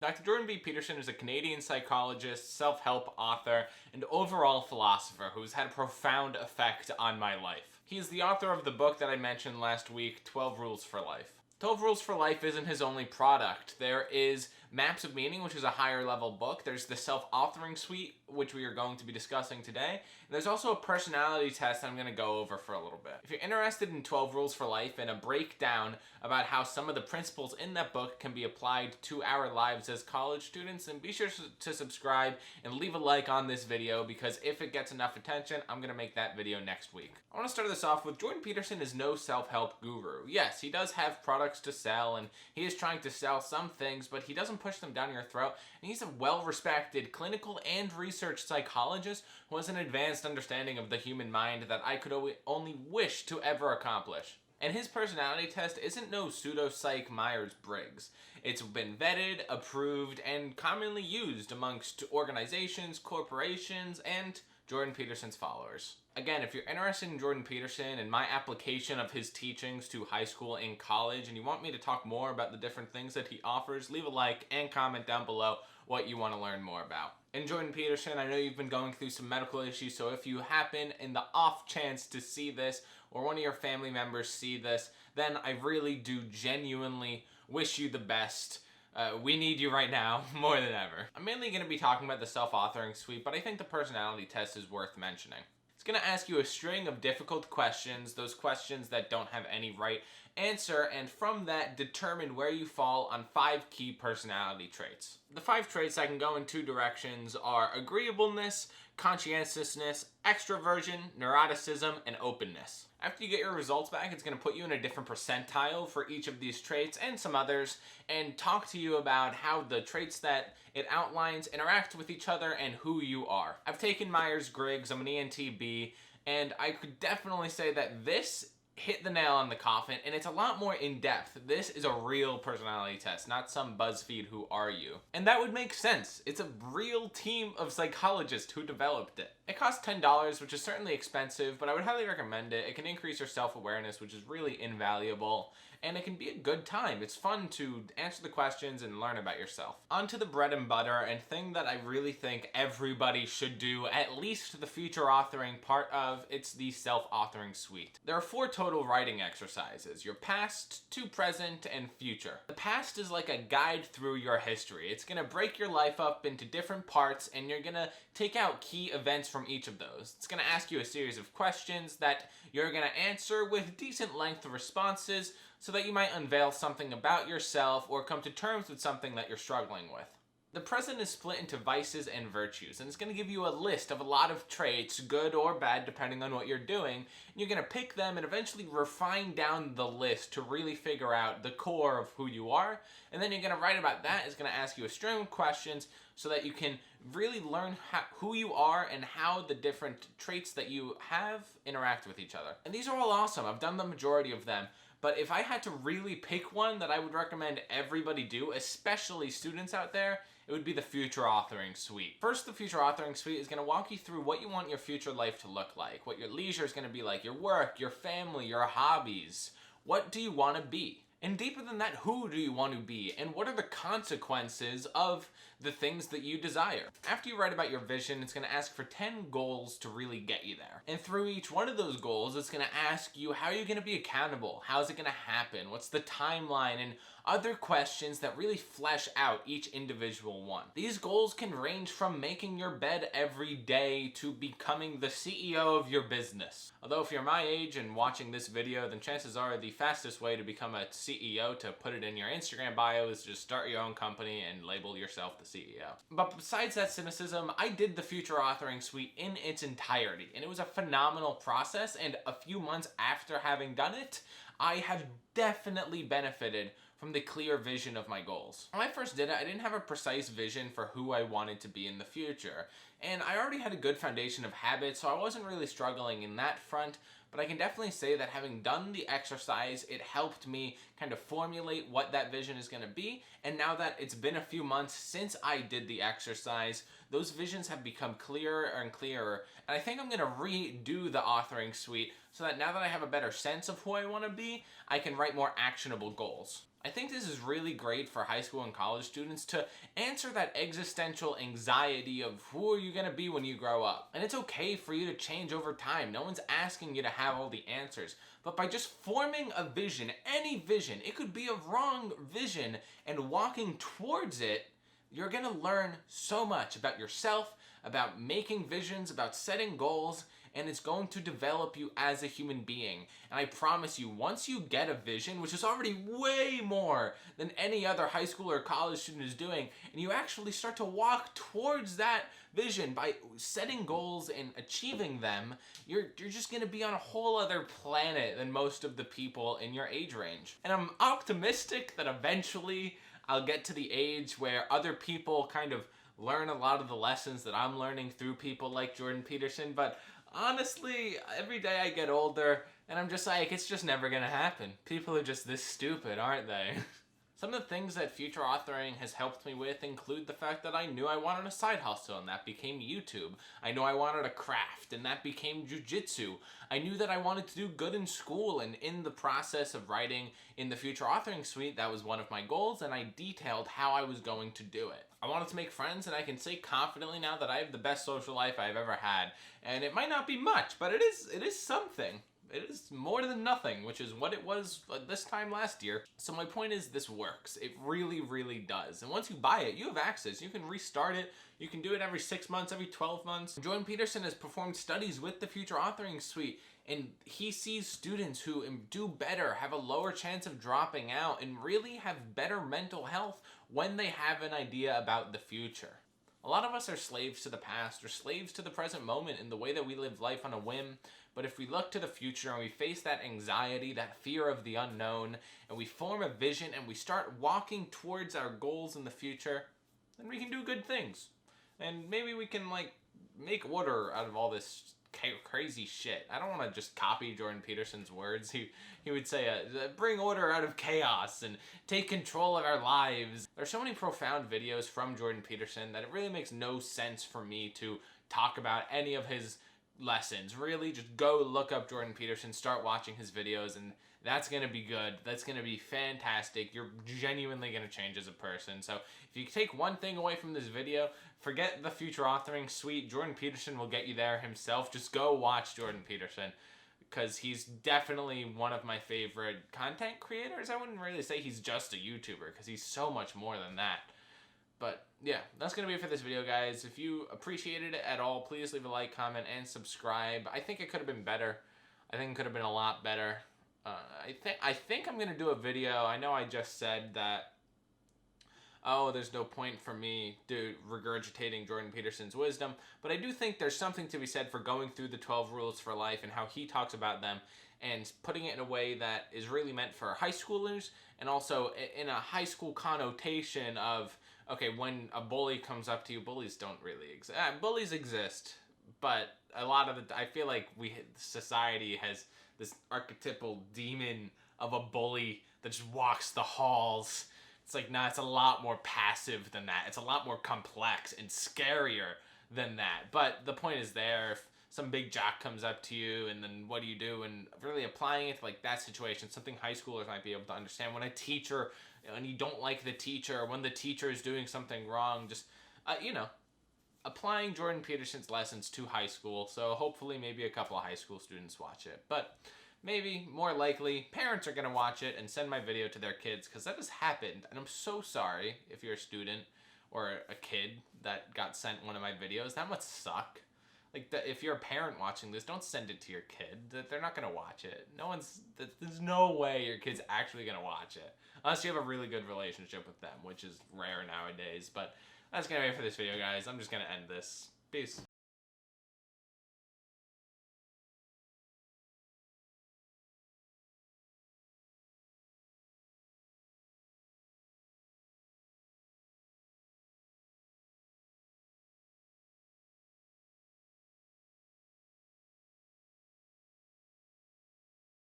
Dr. Jordan B. Peterson is a Canadian psychologist, self-help author, and overall philosopher who's had a profound effect on my life. He is the author of the book that I mentioned last week, 12 Rules for Life. 12 Rules for Life isn't his only product. There is Maps of Meaning, which is a higher level book. There's the Self-Authoring Suite, which we are going to be discussing today. And there's also a personality test I'm going to go over for a little bit. If you're interested in 12 Rules for Life and a breakdown about how some of the principles in that book can be applied to our lives as college students, then be sure to subscribe and leave a like on this video, because if it gets enough attention, I'm going to make that video next week. I want to start this off with Jordan Peterson is no self-help guru. Yes, he does have products to sell, and he is trying to sell some things, but he doesn't push them down your throat. And he's a well-respected clinical and research psychologist who has an advanced understanding of the human mind that I could only wish to ever accomplish. And his personality test isn't no pseudo-psych Myers-Briggs. It's been vetted, approved, and commonly used amongst organizations, corporations, and Jordan Peterson's followers. Again, if you're interested in Jordan Peterson and my application of his teachings to high school and college, and you want me to talk more about the different things that he offers, leave a like and comment down below what you want to learn more about. And Jordan Peterson, I know you've been going through some medical issues, so if you happen in the off chance to see this, or one of your family members see this, then I really do genuinely wish you the best. We need you right now more than ever. I'm mainly going to be talking about the self-authoring suite, but I think the personality test is worth mentioning. It's going to ask you a string of difficult questions, those questions that don't have any right answer, and from that determine where you fall on 5 key personality traits. The 5 traits that can go in 2 directions are agreeableness, conscientiousness, extroversion, neuroticism, and openness. After you get your results back, it's going to put you in a different percentile for each of these traits and some others, and talk to you about how the traits that it outlines interact with each other and who you are. I've taken Myers-Briggs, I'm an ENTB, and I could definitely say that this hit the nail on the coffin, and it's a lot more in-depth. This is a real personality test, not some BuzzFeed who are you. And that would make sense. It's a real team of psychologists who developed it. It costs $10, which is certainly expensive, but I would highly recommend it. It can increase your self-awareness, which is really invaluable, and it can be a good time. It's fun to answer the questions and learn about yourself. On to the bread and butter, and thing that I really think everybody should do, at least the future authoring part of, it's the self-authoring suite. There are 4 total writing exercises: your past, to present, and future. The past is like a guide through your history. It's gonna break your life up into different parts, and you're gonna take out key events from each of those. It's gonna ask you a series of questions that you're gonna answer with decent length of responses, so that you might unveil something about yourself or come to terms with something that you're struggling with. The present is split into vices and virtues, and it's going to give you a list of a lot of traits, good or bad depending on what you're doing, and you're going to pick them and eventually refine down the list to really figure out the core of who you are, and then you're going to write about that. It's going to ask you a string of questions so that you can really learn who you are and how the different traits that you have interact with each other. And these are all awesome. I've done the majority of them. But if I had to really pick one that I would recommend everybody do, especially students out there, it would be the Future Authoring Suite. First, the Future Authoring Suite is going to walk you through what you want your future life to look like, what your leisure is going to be like, your work, your family, your hobbies. What do you want to be? And deeper than that, who do you want to be? And what are the consequences of the things that you desire? After you write about your vision, it's going to ask for 10 goals to really get you there. And through each one of those goals, it's going to ask you, how are you going to be accountable? How's it going to happen? What's the timeline? And other questions that really flesh out each individual one. These goals can range from making your bed every day to becoming the CEO of your business. Although if you're my age and watching this video, then chances are the fastest way to become a CEO, to put it in your Instagram bio, is just start your own company and label yourself the CEO. But besides that cynicism, I did the Future Authoring Suite in its entirety, and it was a phenomenal process, and a few months after having done it, I have definitely benefited from the clear vision of my goals. When I first did it, I didn't have a precise vision for who I wanted to be in the future, and I already had a good foundation of habits, so I wasn't really struggling in that front, but I can definitely say that having done the exercise, it helped me kind of formulate what that vision is going to be, and now that it's been a few months since I did the exercise, those visions have become clearer and clearer, and I think I'm going to redo the authoring suite so that now that I have a better sense of who I want to be, I can write more actionable goals. I think this is really great for high school and college students to answer that existential anxiety of who are you going to be when you grow up. And it's okay for you to change over time. No one's asking you to have all the answers. But by just forming a vision, any vision, it could be a wrong vision, and walking towards it, you're going to learn so much about yourself, about making visions, about setting goals, and it's going to develop you as a human being. And I promise you, once you get a vision, which is already way more than any other high school or college student is doing, and you actually start to walk towards that vision by setting goals and achieving them, you're just going to be on a whole other planet than most of the people in your age range. And I'm optimistic that eventually I'll get to the age where other people kind of learn a lot of the lessons that I'm learning through people like Jordan Peterson, but honestly, every day I get older, and I'm just like, it's just never gonna happen. People are just this stupid, aren't they? Some of the things that future authoring has helped me with include the fact that I knew I wanted a side hustle, and that became YouTube. I knew I wanted a craft, and that became jujitsu. I knew that I wanted to do good in school, and in the process of writing in the future authoring suite, that was one of my goals, and I detailed how I was going to do it. I wanted to make friends, and I can say confidently now that I have the best social life I've ever had. And it might not be much, but it is something. It is more than nothing, which is what it was this time last year. So my point is, this works. It really, really does. And once you buy it, you have access. You can restart it. You can do it every 6 months, every 12 months. Jordan Peterson has performed studies with the Future Authoring Suite, and he sees students who do better, have a lower chance of dropping out, and really have better mental health when they have an idea about the future. A lot of us are slaves to the past, or slaves to the present moment in the way that we live life on a whim. But if we look to the future and we face that anxiety, that fear of the unknown, and we form a vision and we start walking towards our goals in the future, then we can do good things. And maybe we can make order out of all this crazy shit. I don't want to just copy Jordan Peterson's words. He would say, bring order out of chaos and take control of our lives. There's so many profound videos from Jordan Peterson that it really makes no sense for me to talk about any of his lessons. Really, just go look up Jordan Peterson, start watching his videos, and that's going to be good. That's going to be fantastic. You're genuinely going to change as a person. So if you take one thing away from this video, forget the future authoring suite. Jordan Peterson will get you there himself. Just go watch Jordan Peterson, because he's definitely one of my favorite content creators. I wouldn't really say he's just a YouTuber, because he's so much more than that. But yeah, that's going to be it for this video, guys. If you appreciated it at all, please leave a like, comment, and subscribe. I think it could have been better. I think it could have been a lot better. I think I'm going to do a video. I know I just said that, oh, there's no point for me regurgitating Jordan Peterson's wisdom, but I do think there's something to be said for going through the 12 rules for life and how he talks about them and putting it in a way that is really meant for high schoolers, and also in a high school connotation of, okay, when a bully comes up to you, bullies don't really exist. Bullies exist, but a lot of I feel like society has this archetypal demon of a bully that just walks the halls. It's like, nah, it's a lot more passive than that. It's a lot more complex and scarier than that. But the point is there. If some big jock comes up to you, and then what do you do? And really applying it to like that situation, something high schoolers might be able to understand. When a teacher, and you don't like the teacher, or when the teacher is doing something wrong, just, applying Jordan Peterson's lessons to high school. So hopefully maybe a couple of high school students watch it. But maybe, more likely, parents are going to watch it and send my video to their kids, because that has happened. And I'm so sorry if you're a student or a kid that got sent one of my videos. That must suck. Like, if you're a parent watching this, don't send it to your kid. They're not going to watch it. There's no way your kid's actually going to watch it. Unless you have a really good relationship with them, which is rare nowadays. But that's going to be it for this video, guys. I'm just going to end this. Peace.